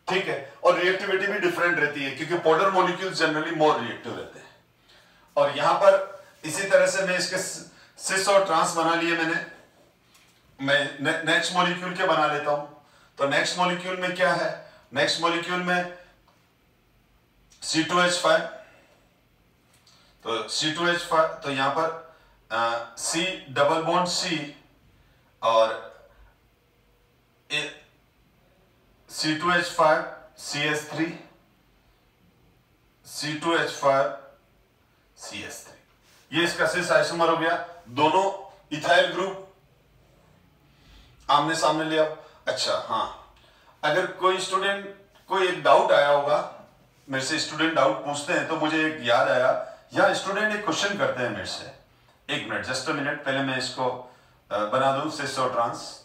Speaker 1: ठीक है। और रिएक्टिविटी भी डिफरेंट रहती है क्योंकि polar molecules generally more reactive रहते हैं। और यहां पर इसी तरह से मैं इसके सिस और ट्रांस बना लिए मैंने, मैं नेक्स्ट मॉलिक्यूल के बना लेता हूं। तो नेक्स्ट मॉलिक्यूल में क्या है, नेक्स्ट मॉलिक्यूल में C2H5, तो C2H5, तो यहां पर C डबल बॉन्ड C और C2H5 CH3 C2H5 CH3, ये इसका सिस आइसोमर हो गया। दोनों इथाइल ग्रुप आमने सामने ले आओ। अच्छा हाँ, अगर कोई स्टूडेंट कोई एक डाउट आया होगा, मेरे से स्टूडेंट डाउट पूछते हैं, तो मुझे एक याद आया, या स्टूडेंट एक क्वेश्चन करते हैं मेरे से। एक मिनट, जस्ट अ मिनट, पहले मैं इसको बना दूं सिस और ट्रांस।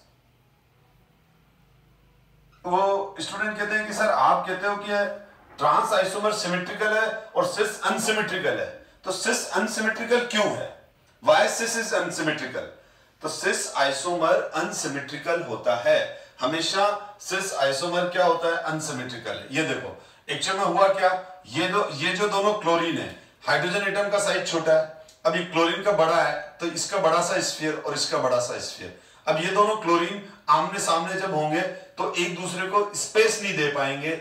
Speaker 1: वो स्टूडेंट कहते हैं कि सर आप कहते हो कि ट्रांस आइसोमर सिमेट्रिकल है और सिस अनसिमेट्रिकल है, तो सिस अनसिमेट्रिकल क्यों है? Why cis is unsymmetrical? तो सिस आइसोमर अनसिमेट्रिकल होता है हमेशा। सिस आइसोमर क्या होता है? अनसिमेट्रिकल है। ये देखो एक्चुअल में हुआ क्या, ये जो दोनों क्लोरीन है, हाइड्रोजन एटम का साइज छोटा है, अब ये क्लोरीन का बड़ा है, तो इसका बड़ा सा स्फीयर और इसका बड़ा सा स्फीयर। अब ये दोनों क्लोरीन आमने सामने जब होंगे तो एक दूसरे को स्पेस नहीं दे पाएंगे।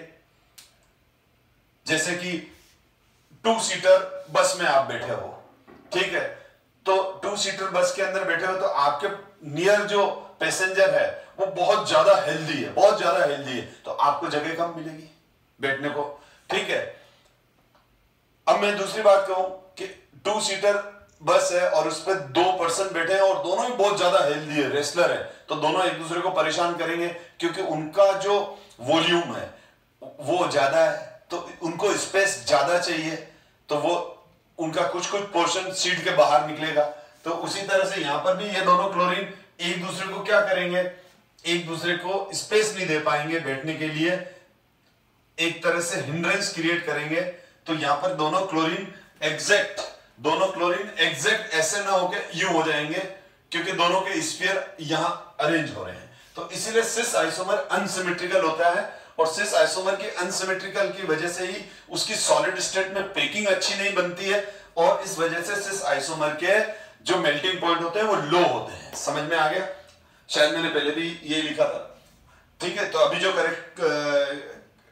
Speaker 1: जैसे कि 2 सीटर बस में आप बैठे हो, ठीक है, तो 2 सीटर बस के अंदर बैठे हो, तो आपके नियर जो पैसेंजर है वो बहुत ज्यादा हेल्दी है, बहुत ज्यादा हेल्दी है, तो आपको जगह कम मिलेगी बैठने को, ठीक है। अब मैं दूसरी बात कहूं कि 2 सीटर बस है और उस पर 2 पर्सन बैठे हैं और दोनों ही बहुत ज्यादा हेल्दी है, रेसलर है, तो दोनों एक दूसरे को परेशान करेंगे क्योंकि उनका जो वॉल्यूम है वो ज्यादा है, तो उनको स्पेस ज्यादा चाहिए, तो वो उनका कुछ पोर्शन सीट के बाहर निकलेगा। तो उसी तरह से यहां पर भी ये दोनों क्लोरीन एक दूसरे को क्या करेंगे, एक दूसरे को स्पेस नहीं दे पाएंगे बैठने के लिए, एक तरह से हिंड्रेंस क्रिएट करेंगे। तो यहां पर दोनों क्लोरीन एग्जैक्ट ऐसे ना होके यू हो जाएंगे क्योंकि दोनों के स्फीयर यहां अरेंज हो रहे हैं। तो इसीलिए सिस आइसोमर अनसिमेट्रिकल होता है, और सिस आइसोमर के अनसिमेट्रिकल की वजह से ही उसकी सॉलिड स्टेट में पैकिंग अच्छी नहीं बनती है, और इस वजह से सिस आइसोमर के जो मेल्टिंग पॉइंट होते हैं वो लो होते हैं। समझ में आ गया? शायद मैंने पहले भी ये लिखा था, ठीक है। तो अभी जो करेक्ट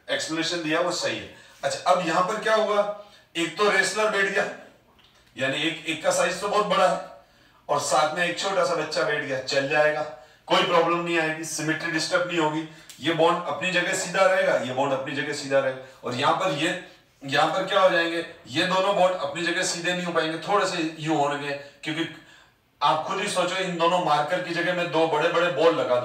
Speaker 1: एक्सप्लेनेशन दिया वो सही है। अच्छा, अब यहां पर क्या होगा, एक तो रेसलर बैठ गया, यानी एक का साइज तो बहुत बड़ा है, और साथ में एक छोटा सा बच्चा बैठ गया, चल जाएगा, कोई प्रॉब्लम नहीं आएगी, सिमेट्री डिस्टर्ब नहीं होगी, ये बॉन्ड अपनी जगह सीधा रहेगा, ये बॉन्ड अपनी जगह सीधा रहेगा। और यहां पर क्या हो जाएंगे, ये दोनों बॉन्ड अपनी जगह सीधे नहीं हो पाएंगे, थोड़े से यूं होंगे, क्योंकि आप खुद ही सोचो, इन दोनों मार्कर की जगह मैं 2 बड़े बड़े बॉल लगा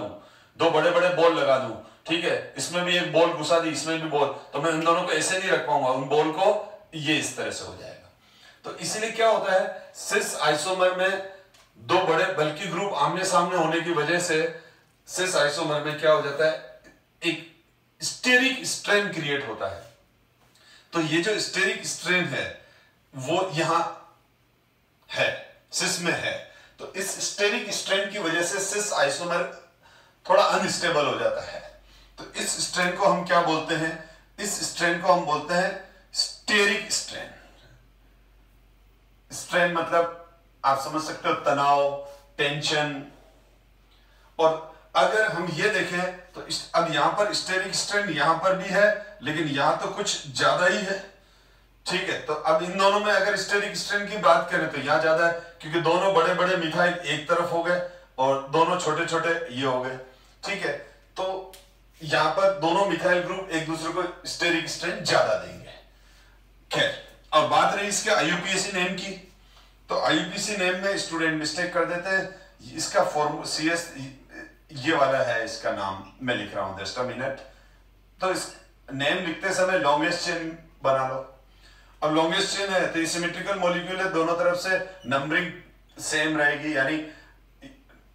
Speaker 1: दूं, ठीक है, इसमें भी एक बॉल घुसा दी, इसमें भी बॉल, तो मैं इन दोनों को ऐसे नहीं रख पाऊंगा, उन बॉल को ये इस तरह से हो जाएगा। तो इसीलिए क्या होता है, सिस आइसोमर में 2 बड़े बल्कि ग्रुप आमने सामने होने की वजह से सिस आइसोमर में क्या हो जाता है, एक स्टेरिक स्ट्रेन क्रिएट होता है। तो ये जो स्टेरिक स्ट्रेन है वो यहां है, सिस में है, तो इस स्टेरिक स्ट्रेन की वजह से सिस आइसोमर थोड़ा अनस्टेबल हो जाता है। तो इस स्ट्रेन को हम क्या बोलते हैं, इस स्ट्रेन को हम बोलते हैं स्टेरिक स्ट्रेन। स्ट्रेन मतलब आप समझ सकते हो तनाव, टेंशन। और अगर हम ये देखें तो अब यहां पर स्टेरिक स्ट्रेन यहां पर भी है, लेकिन यहां तो कुछ ज्यादा ही है, ठीक है। तो अब इन दोनों में अगर स्टेरिक स्ट्रेन की बात करें तो यहां ज्यादा है, क्योंकि दोनों बड़े बड़े मिथाइल एक तरफ हो गए और दोनों छोटे छोटे ये हो गए, ठीक है। तो यहां पर दोनों मिथाइल ग्रुप एक दूसरे को स्टेरिक स्ट्रेन ज्यादा देंगे। खैर, अब बात रही इसके आईयूपीएसी नेम की, तो आईयूपीएसी नेम में स्टूडेंट मिस्टेक कर देते हैं, इसका फॉर्मूला CS ये वाला है, इसका नाम मैं लिख रहा हूं, जस्ट अ मिनट। तो इस नेम लिखते समय लॉन्गेस्ट चेन बना लो। अब लॉन्गेस्ट चेन है तो सिमेट्रिकल मॉलिक्यूल है, दोनों तरफ से नंबरिंग सेम रहेगी, यानी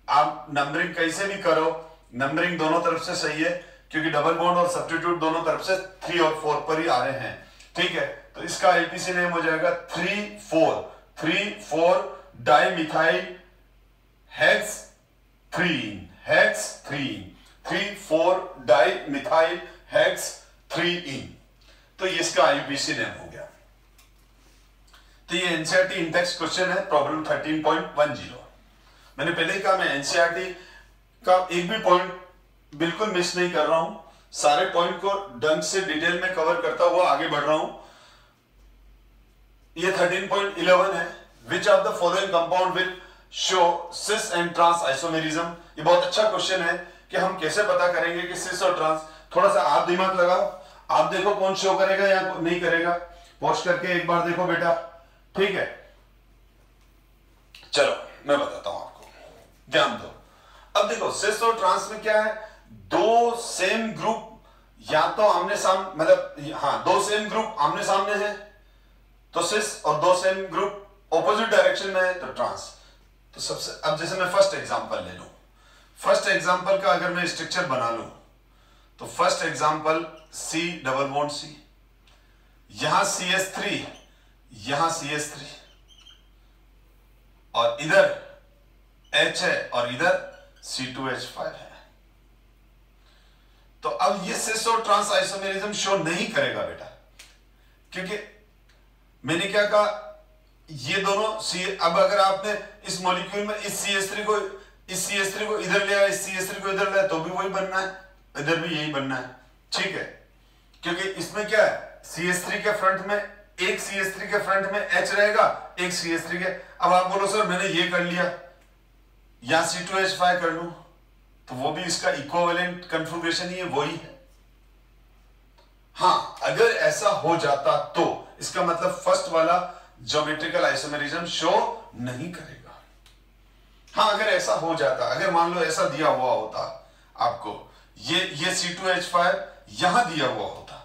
Speaker 1: आप नंबरिंग कैसे भी करो, नंबरिंग दोनों तरफ से सही है, क्योंकि डबल बॉन्ड और सब्स्टिट्यूट दोनों तरफ से 3 और 4 पर ही आ रहे हैं, ठीक है। तो इसका आईपीसी नेम हो जाएगा 3,4 डाइमिथाइल हेक्स 3,4 डाइमिथाइल हेक्स 3 तो ये इसका आईयूपीसी नेम हो गया। तो ये एनसीईआरटी इंटेक्स क्वेश्चन है, प्रॉब्लम 13.10। मैंने पहले ही कहा मैं एनसीईआरटी का एक भी पॉइंट बिल्कुल मिस नहीं कर रहा हूं, सारे पॉइंट को ढंग से डिटेल में कवर करता हुआ आगे बढ़ रहा हूं। ये 13.11 है, which of the following compound will show cis and trans isomerism. ये बहुत अच्छा क्वेश्चन है कि हम कैसे पता करेंगे कि सिस और ट्रांस। थोड़ा सा आप दिमाग लगाओ, आप देखो कौन शो करेगा या नहीं करेगा, पॉज करके एक बार देखो बेटा, ठीक है। चलो मैं बताता हूं आपको, ध्यान दो। अब देखो सिस और ट्रांस में क्या है, दो सेम ग्रुप या तो आमने सामने, मतलब हाँ दो सेम ग्रुप आमने सामने है तो सिस, और दो सेम ग्रुप ऑपोजिट डायरेक्शन में है तो ट्रांस। तो सबसे, अब जैसे मैं फर्स्ट एग्जांपल ले लूं, फर्स्ट एग्जांपल का अगर मैं स्ट्रक्चर बना लूं तो first example C double bond C, यहां CH3, यहां CH3 और इधर H है और इधर C2H5 है। तो अब ये सिस और ट्रांस आइसोमेरिज्म शो नहीं करेगा बेटा, क्योंकि मैंने क्या कहा, ये दोनों अब अगर आपने इस मॉलिक्यूल में इस CH3 को इधर लिया, इस CH3 को इधर लिया, तो भी वही बनना है, इधर भी यही बनना है, ठीक है। क्योंकि इसमें क्या है, CH3 के फ्रंट में, एक CH3 के फ्रंट में H रहेगा, एक CH3 के, अब आप बोलो सर मैंने ये कर लिया या C2H5 कर लूं, तो वो भी इसका इक्विवेलेंट कन्फिगरेशन ही है, वही है। हाँ अगर ऐसा हो जाता तो इसका मतलब फर्स्ट वाला ज्योमेट्रिकल आइसोमेरिज्म शो नहीं करेगा। हाँ अगर ऐसा हो जाता, अगर मान लो ऐसा दिया हुआ होता आपको, ये C2H5 यहां दिया हुआ होता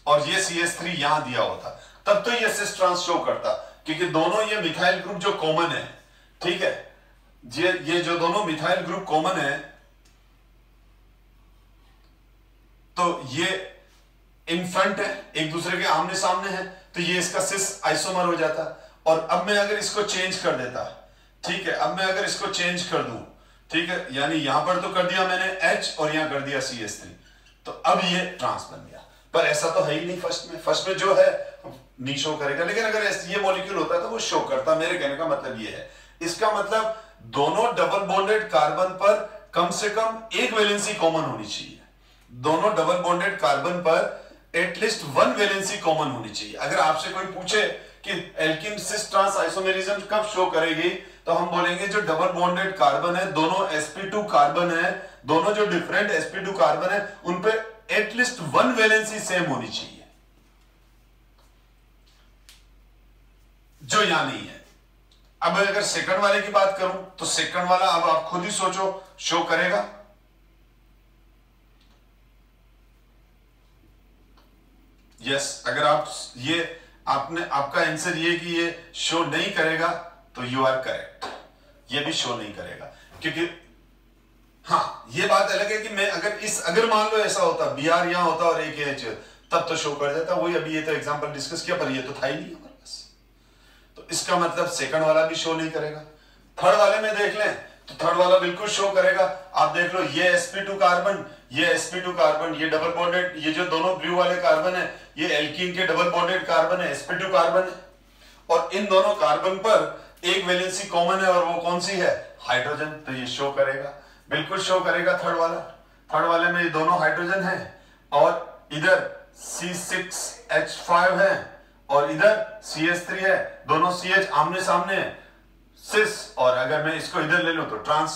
Speaker 1: और ये CH3 यहां दिया होता, तब तो ये सिस ट्रांस शो करता, क्योंकि दोनों ये मिथाइल ग्रुप जो कॉमन है, ठीक है, ये जो दोनों मिथाइल ग्रुप कॉमन है, तो ये इन फ्रंट है, एक दूसरे के आमने सामने है, तो ये इसका सिस आइसोमर हो जाता। और अब मैं अगर इसको चेंज कर देता, ठीक है, अब मैं अगर इसको चेंज कर दूं, ठीक है, यानी यहां पर तो कर दिया मैंने H और यहां कर दिया CH3, तो अब ये ट्रांस बन गया। पर ऐसा तो है ही नहीं फर्स्ट में जो है नहीं शो करेगा, लेकिन अगर ये मॉलिक्यूल होता तो वो शो करता। मेरे कहने का मतलब ये है, इसका मतलब दोनों डबल बॉन्डेड कार्बन पर कम से कम एक वैलेंसी कॉमन होनी चाहिए, दोनों डबल बॉन्डेड कार्बन पर एटलीस्ट वन वैलेंसी कॉमन होनी चाहिए। अगर आपसे कोई पूछे कि एल्कीन सिस ट्रांस आइसोमेरिज्म कब शो करेगी, तो हम बोलेंगे जो डबल बॉन्डेड कार्बन है, दोनों sp2 कार्बन है, दोनों जो डिफरेंट sp2 कार्बन है, उन पे एटलीस्ट वन वैलेंसी सेम होनी चाहिए, जो यहां नहीं है। अब अगर सेकंड वाले की बात करूं तो सेकंड वाला, अब आप खुद ही सोचो, शो करेगा? यस, अगर आप ये आपका आंसर ये कि ये शो नहीं करेगा, तो यू आर करेक्ट, ये भी शो नहीं करेगा। क्योंकि हाँ ये बात अलग है कि मैं अगर मान लो ऐसा होता, Br यहां होता और एक H, तब तो शो कर देता। वही अभी ये तो एग्जांपल डिस्कस किया, पर ये तो था ही नहीं हमारे पास, तो इसका मतलब सेकंड वाला भी शो नहीं करेगा। थर्ड वाले में देख लें तो थर्ड वाला बिल्कुल शो करेगा। आप देख लो, ये sp2 कार्बन, ये sp2 कार्बन, ये डबल बॉन्डेड, ये जो दोनों ब्लू वाले कार्बन है, ये एल्कीन के डबल बॉन्डेड कार्बन है, sp2 कार्बन है, और इन दोनों कार्बन पर एक वैलेंसी कॉमन है, और वो कौन सी है? हाइड्रोजन। तो ये शो करेगा, बिल्कुल शो करेगा थर्ड वाला। थर्ड वाले में ये दोनों हाइड्रोजन है, और इधर C6H5 है और इधर CH3 है, दोनों CH आमने सामने है, सिस, और अगर मैं इसको इधर ले लूं तो ट्रांस।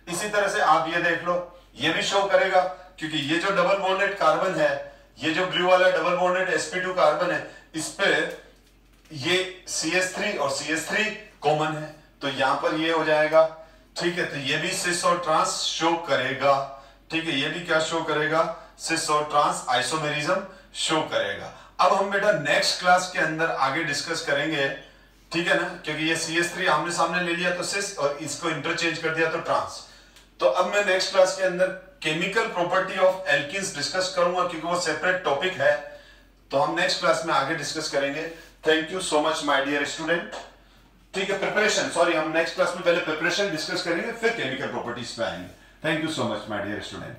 Speaker 1: इसी तरह से आप ये देख लो, ये भी शो करेगा, क्योंकि ये जो डबल बॉन्डेड कार्बन है, ये जो ब्लू वाला डबल बॉन्डेड sp2 कार्बन है, इस पे ये CH3 और CH3 कॉमन है, तो यहां पर ये हो जाएगा, ठीक है। तो ये भी सिस और ट्रांस शो करेगा, ठीक है, ये भी क्या शो करेगा? सिस और ट्रांस आइसोमेरिज्म शो करेगा। अब हम बेटा नेक्स्ट क्लास के अंदर आगे डिस्कस करेंगे, ठीक है ना, क्योंकि ये CH3 आमने सामने ले लिया तो सिस, और इसको इंटरचेंज कर दिया तो ट्रांस। तो अब मैं नेक्स्ट क्लास के अंदर chemical property of alkenes discuss करूंगा, क्योंकि वो सेपरेट टॉपिक है, तो हम नेक्स्ट क्लास में आगे डिस्कस करेंगे। Thank you so much my dear student, ठीक है। प्रिपरेशन, सॉरी, हम नेक्स्ट क्लास में पहले प्रिपरेशन डिस्कस करेंगे, फिर केमिकल प्रॉपर्टीज पे आएंगे। Thank you so much my dear student.